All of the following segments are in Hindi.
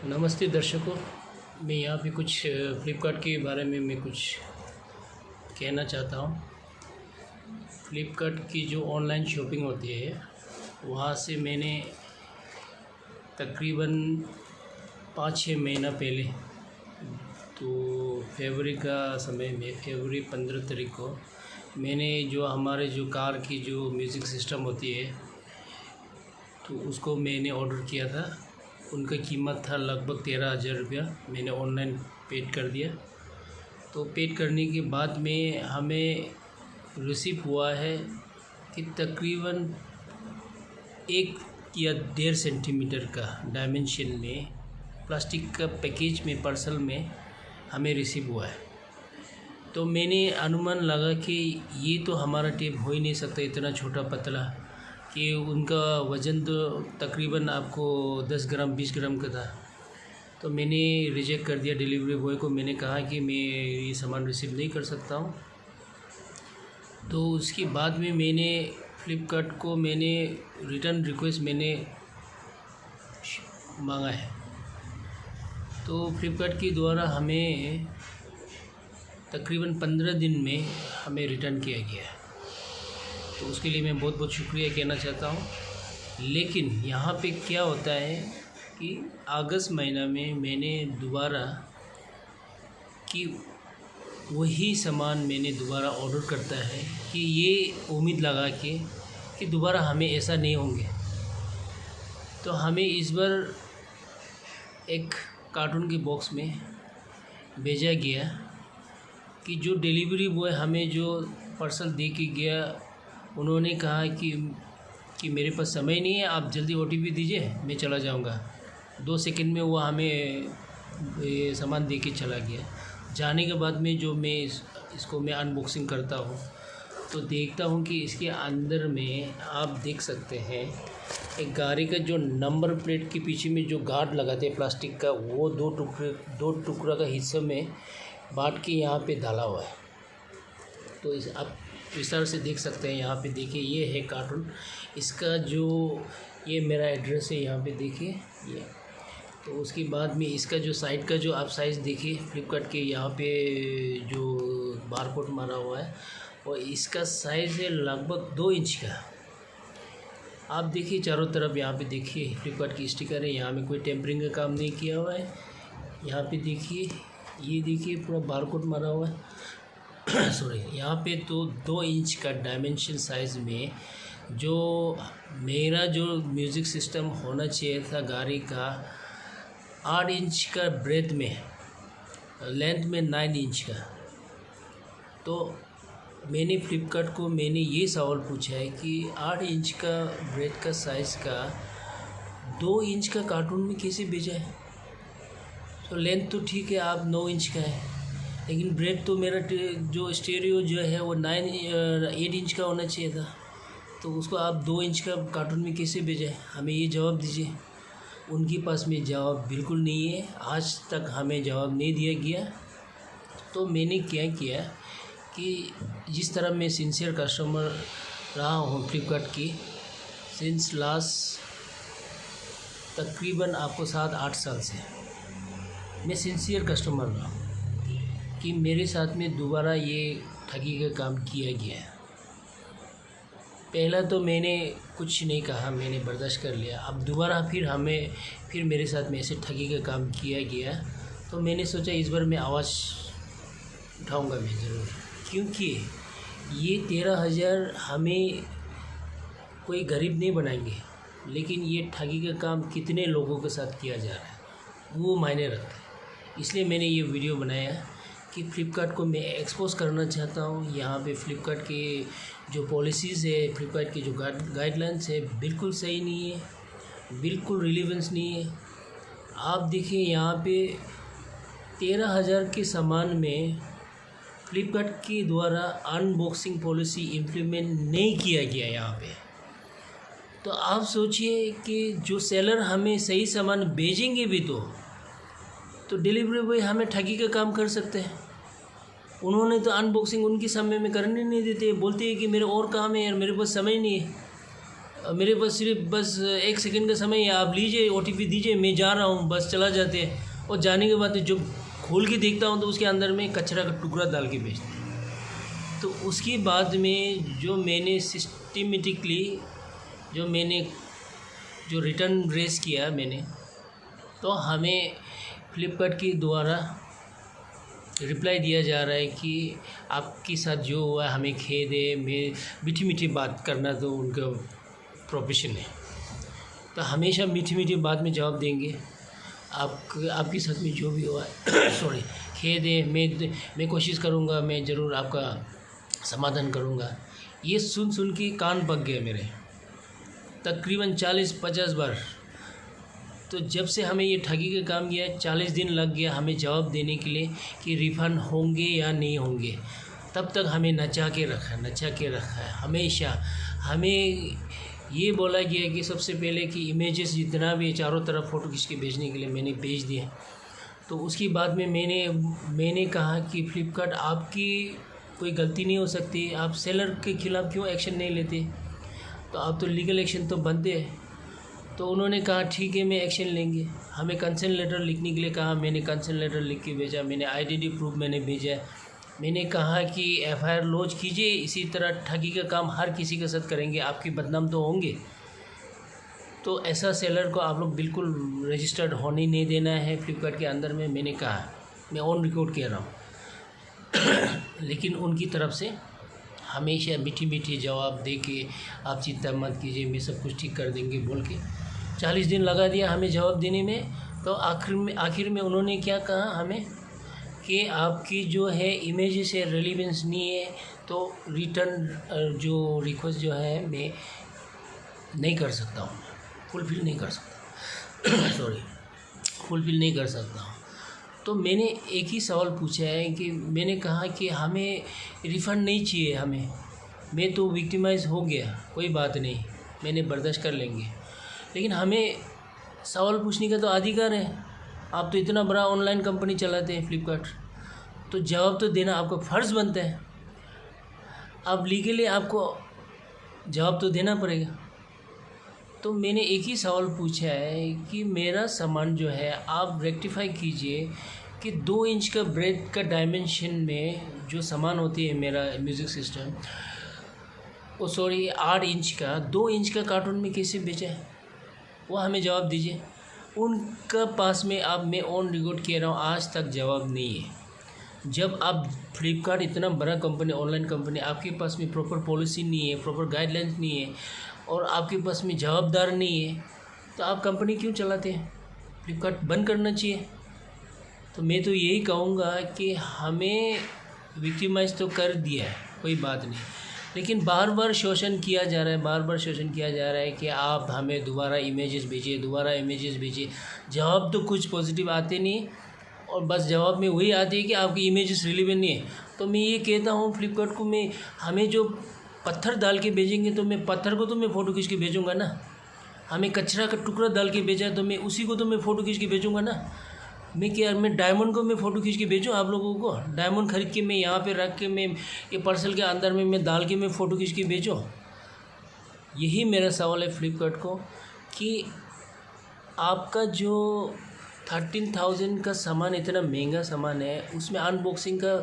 नमस्ते दर्शकों। मैं यहाँ पे कुछ फ़्लिपकार्ट के बारे में मैं कुछ कहना चाहता हूँ। फ़्लिपकार्ट की जो ऑनलाइन शॉपिंग होती है वहाँ से मैंने तकरीबन 5-6 महीना पहले, तो फरवरी का समय में, फरवरी 15 तारीख को मैंने जो हमारे जो कार की जो म्यूज़िक सिस्टम होती है तो उसको मैंने ऑर्डर किया था। उनका कीमत था लगभग 13,000 रुपया। मैंने ऑनलाइन पेड कर दिया। तो पेड करने के बाद में हमें रिसीव हुआ है कि तकरीबन 1 या 1.5 सेंटीमीटर का डायमेंशन में प्लास्टिक का पैकेज में पार्सल में हमें रिसीव हुआ है। तो मैंने अनुमान लगा कि ये तो हमारा टेप हो ही नहीं सकता, इतना छोटा पतला, कि उनका वज़न तो तकरीबन आपको 10 ग्राम 20 ग्राम का था। तो मैंने रिजेक्ट कर दिया। डिलीवरी बॉय को मैंने कहा कि मैं ये सामान रिसीव नहीं कर सकता हूँ। तो उसके बाद में मैंने फ़्लिपकार्ट को रिटर्न रिक्वेस्ट मांगा है। तो फ़्लिपकार्ट के द्वारा हमें तकरीबन 15 दिन में हमें रिटर्न किया गया है। तो उसके लिए मैं बहुत बहुत शुक्रिया कहना चाहता हूँ। लेकिन यहाँ पे क्या होता है कि अगस्त महीना में मैंने दोबारा कि वही सामान मैंने दोबारा ऑर्डर करता है कि ये उम्मीद लगा के कि दोबारा हमें ऐसा नहीं होंगे। तो हमें इस बार एक कार्टून के बॉक्स में भेजा गया कि जो डिलीवरी बॉय हमें जो पार्सल दे के गया, उन्होंने कहा कि मेरे पास समय नहीं है, आप जल्दी OTP दीजिए, मैं चला जाऊंगा। 2 सेकंड में वो हमें ये सामान दे के चला गया। जाने के बाद में जो मैं इसको अनबॉक्सिंग करता हूँ तो देखता हूँ कि इसके अंदर में आप देख सकते हैं एक गाड़ी का जो नंबर प्लेट के पीछे में जो गार्ड लगाते हैं प्लास्टिक का, वो दो टुकड़ा का हिस्से में बांट के यहाँ पे डाला हुआ है। तो आप विस्तार से देख सकते हैं। यहाँ पे देखिए, ये है कार्टून। इसका जो ये मेरा एड्रेस है, यहाँ पे देखिए ये। तो उसके बाद में इसका जो साइड का जो आप साइज़ देखिए फ़्लिपकार्ट के, यहाँ पे जो बारकोड मारा हुआ है, और इसका साइज़ है लगभग 2 इंच का। आप देखिए चारों तरफ, यहाँ पे देखिए फ़्लिपकार्ट की स्टिकर है। यहाँ में कोई टेम्परिंग का काम नहीं किया हुआ है। यहाँ पे देखिए, ये देखिए पूरा बारकोड मारा हुआ है। सॉरी, यहाँ पे तो 2 इंच का डायमेंशन साइज़ में जो मेरा जो म्यूज़िक सिस्टम होना चाहिए था गाड़ी का, 8 इंच का ब्रेथ में, लेंथ में 9 इंच का। तो मैंने फ़्लिपकार्ट को ये सवाल पूछा है कि 8 इंच का ब्रेथ का साइज़ का 2 इंच का कार्टून में कैसे भेजा है? तो लेंथ तो ठीक है, आप 9 इंच का है, लेकिन ब्रेथ तो मेरा जो स्टीरियो जो है वो 8 इंच का होना चाहिए था। तो उसको आप 2 इंच का कार्टून में कैसे भेजा है? हमें ये जवाब दीजिए। उनके पास में जवाब बिल्कुल नहीं है, आज तक हमें जवाब नहीं दिया गया। तो मैंने क्या किया कि जिस तरह मैं सिंसियर कस्टमर रहा हूँ फ़्लिपकार्ट की सिंस लास्ट तकरीबन आपको 7-8 साल से मैं सिंसियर कस्टमर रहा हूँ कि मेरे साथ में दोबारा ये ठगी का काम किया गया है। पहला तो मैंने कुछ नहीं कहा, मैंने बर्दाश्त कर लिया। अब दोबारा फिर मेरे साथ में ऐसे ठगी का काम किया गया। तो मैंने सोचा इस बार मैं आवाज़ उठाऊंगा मैं ज़रूर, क्योंकि ये 13,000 हमें कोई गरीब नहीं बनाएंगे, लेकिन ये ठगी का काम कितने लोगों के साथ किया जा रहा है वो मायने रखता है। इसलिए मैंने ये वीडियो बनाया कि फ़्लिपकार्ट को मैं एक्सपोज करना चाहता हूँ। यहाँ पे फ़्लिपकार्ट के जो पॉलिसीज़ है, फ़्लिपकार्ट की जो गाइडलाइंस है, बिल्कुल सही नहीं है, बिल्कुल रिलेवेंस नहीं है। आप देखिए यहाँ पे 13,000 के सामान में फ़्लिपकार्ट के द्वारा अनबॉक्सिंग पॉलिसी इम्प्लीमेंट नहीं किया गया यहाँ पे। तो आप सोचिए कि जो सेलर हमें सही सामान भेजेंगे भी तो डिलीवरी बॉय हमें ठगी का काम कर सकते हैं। उन्होंने तो अनबॉक्सिंग उनके समय में करने नहीं देते, बोलते हैं कि मेरे और काम है यार, मेरे पास समय नहीं है। मेरे पास सिर्फ बस 1 सेकंड का समय है, आप लीजिए OTP दीजिए, मैं जा रहा हूँ, बस चला जाते हैं। और जाने के बाद जब खोल के देखता हूँ तो उसके अंदर में कचरा का टुकड़ा डाल के बेचते हैं। तो उसके बाद में जो मैंने सिस्टमेटिकली जो रिटर्न रेस किया मैंने, तो हमें फ्लिपकार्ट के द्वारा रिप्लाई दिया जा रहा है कि आपके साथ जो हुआ हमें खेद है, मैं मीठी मीठी बात करना तो उनका प्रोफेशन है, तो हमेशा मीठी मीठी बात में जवाब देंगे। आपके साथ में जो भी हुआ है सॉरी, खेद है, मैं कोशिश करूँगा, मैं ज़रूर आपका समाधान करूँगा। ये सुन के कान पक गए मेरे, तकरीबन 40-50 बार। तो जब से हमें ये ठगी का काम किया है, 40 दिन लग गया हमें जवाब देने के लिए कि रिफ़ंड होंगे या नहीं होंगे। तब तक हमें नचा के रखा है। हमेशा हमें ये बोला गया कि सबसे पहले कि इमेजेस जितना भी चारों तरफ फ़ोटो खींच के भेजने के लिए मैंने भेज दिया। तो उसके बाद में मैंने कहा कि फ्लिपकार्ट, आपकी कोई गलती नहीं हो सकती, आप सेलर के ख़िलाफ़ क्यों एक्शन नहीं लेते, तो आप तो लीगल एक्शन तो बनते हैं। तो उन्होंने कहा ठीक है, मैं एक्शन लेंगे। हमें कंसेंट लेटर लिखने के लिए कहा, मैंने कंसेंट लेटर लिख के भेजा, मैंने आइडेंटिटी प्रूफ मैंने भेजा। मैंने कहा कि FIR लॉन्च कीजिए, इसी तरह ठगी का काम हर किसी के साथ करेंगे, आपकी बदनाम तो होंगे। तो ऐसा सेलर को आप लोग बिल्कुल रजिस्टर्ड होने नहीं देना है फ्लिपकार्ट के अंदर में, मैंने कहा, मैं ऑन रिकॉर्ड कह रहा हूँ। लेकिन उनकी तरफ से हमेशा मीठी मीठी जवाब दे के आप चिंता मत कीजिए, मैं सब कुछ ठीक कर देंगे बोल के 40 दिन लगा दिया हमें जवाब देने में। तो आखिर में उन्होंने क्या कहा हमें कि आपकी जो है इमेज से रेलिवेंस नहीं है, तो रिटर्न जो रिक्वेस्ट जो है मैं नहीं कर सकता हूँ, फुलफ़िल नहीं कर सकता हूँ। तो मैंने एक ही सवाल पूछा है कि मैंने कहा कि हमें रिफ़ंड नहीं चाहिए, मैं तो विक्टिमाइज़ हो गया, कोई बात नहीं, मैंने बर्दाश्त कर लेंगे, लेकिन हमें सवाल पूछने का तो अधिकार है। आप तो इतना बड़ा ऑनलाइन कंपनी चलाते हैं फ्लिपकार्ट, तो जवाब तो देना आपका फ़र्ज़ बनता है। अब लीगली आपको जवाब तो देना पड़ेगा। तो मैंने एक ही सवाल पूछा है कि मेरा सामान जो है आप रेक्टिफाई कीजिए कि 2 इंच का ब्रेड का डायमेंशन में जो सामान होती है मेरा म्यूज़िक सिस्टम, 8 इंच का 2 इंच का कार्टून में कैसे बेचा है, वो हमें जवाब दीजिए। उनका पास में मैं ऑन रिकॉर्ड कह रहा हूँ, आज तक जवाब नहीं है। जब आप फ्लिपकार्ट इतना बड़ा कंपनी, ऑनलाइन कंपनी, आपके पास में प्रॉपर पॉलिसी नहीं है, प्रॉपर गाइडलाइंस नहीं है, और आपके पास में जवाबदार नहीं है, तो आप कंपनी क्यों चलाते हैं? फ्लिपकार्ट बंद करना चाहिए। तो मैं तो यही कहूँगा कि हमें विक्टिमाइज़ तो कर दिया है, कोई बात नहीं, लेकिन बार बार शोषण किया जा रहा है कि आप हमें दोबारा इमेजेस भेजिए। जवाब तो कुछ पॉजिटिव आते नहीं, और बस जवाब में वही आती है कि आपकी इमेजेस रिलेवेंट नहीं है। तो मैं ये कहता हूँ फ्लिपकार्ट को, हमें जो पत्थर डाल के भेजेंगे तो मैं पत्थर को तो मैं फ़ोटो खींच के भेजूँगा ना। हमें कचरा का टुकड़ा डाल के भेजा है तो मैं उसी को तो मैं फ़ोटो खींच के भेजूँगा ना। मैं डायमंड को मैं फ़ोटो खींच के भेजूँ आप लोगों को? डायमंड ख़रीद के मैं यहाँ पे रख के मैं ये पार्सल के अंदर में मैं डाल के मैं फ़ोटो खींच के भेजूँ? यही मेरा सवाल है फ्लिपकार्ट को कि आपका जो 13,000 का सामान, इतना महंगा सामान है, उसमें अनबॉक्सिंग का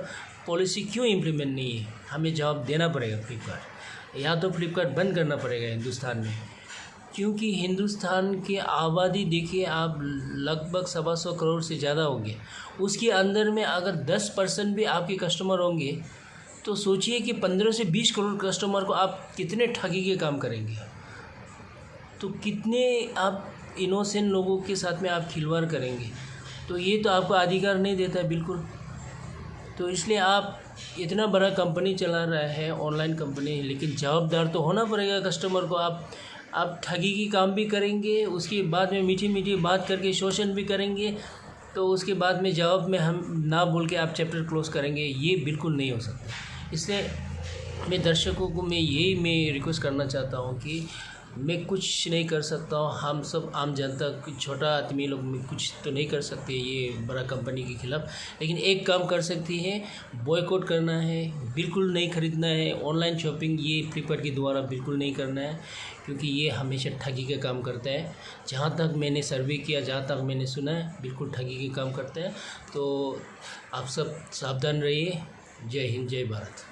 पॉलिसी क्यों इम्प्लीमेंट नहीं है? हमें जवाब देना पड़ेगा फ्लिपकार्ट, या तो फ्लिपकार्ट बंद करना पड़ेगा हिंदुस्तान में, क्योंकि हिंदुस्तान की आबादी देखिए आप, लगभग 125 करोड़ से ज़्यादा होंगे। उसके अंदर में अगर 10% भी आपके कस्टमर होंगे तो सोचिए कि 15 से 20 करोड़ कस्टमर को आप कितने ठगी के काम करेंगे। तो कितने आप इनोसेंट लोगों के साथ में आप खिलवाड़ करेंगे। तो ये तो आपको अधिकार नहीं देता बिल्कुल। तो इसलिए आप इतना बड़ा कंपनी चला रहा है, ऑनलाइन कंपनी, लेकिन जवाबदार तो होना पड़ेगा कस्टमर को। आप ठगी की काम भी करेंगे, उसके बाद में मीठी मीठी बात करके शोषण भी करेंगे, तो उसके बाद में जवाब में हम ना बोल के आप चैप्टर क्लोज़ करेंगे, ये बिल्कुल नहीं हो सकता। इसलिए मैं दर्शकों को मैं रिक्वेस्ट करना चाहता हूँ कि मैं कुछ नहीं कर सकता हूँ। हम सब आम जनता, छोटा आदमी लोग कुछ तो नहीं कर सकते ये बड़ा कंपनी के खिलाफ़, लेकिन एक काम कर सकती है, बॉयकॉट करना है, बिल्कुल नहीं ख़रीदना है। ऑनलाइन शॉपिंग ये फ्लिपकार्ट के द्वारा बिल्कुल नहीं करना है, क्योंकि ये हमेशा ठगी का काम करता है। जहाँ तक मैंने सर्वे किया, जहाँ तक मैंने सुना है, बिल्कुल ठगी के काम करता है। तो आप सब सावधान रहिए। जय हिंद, जय भारत।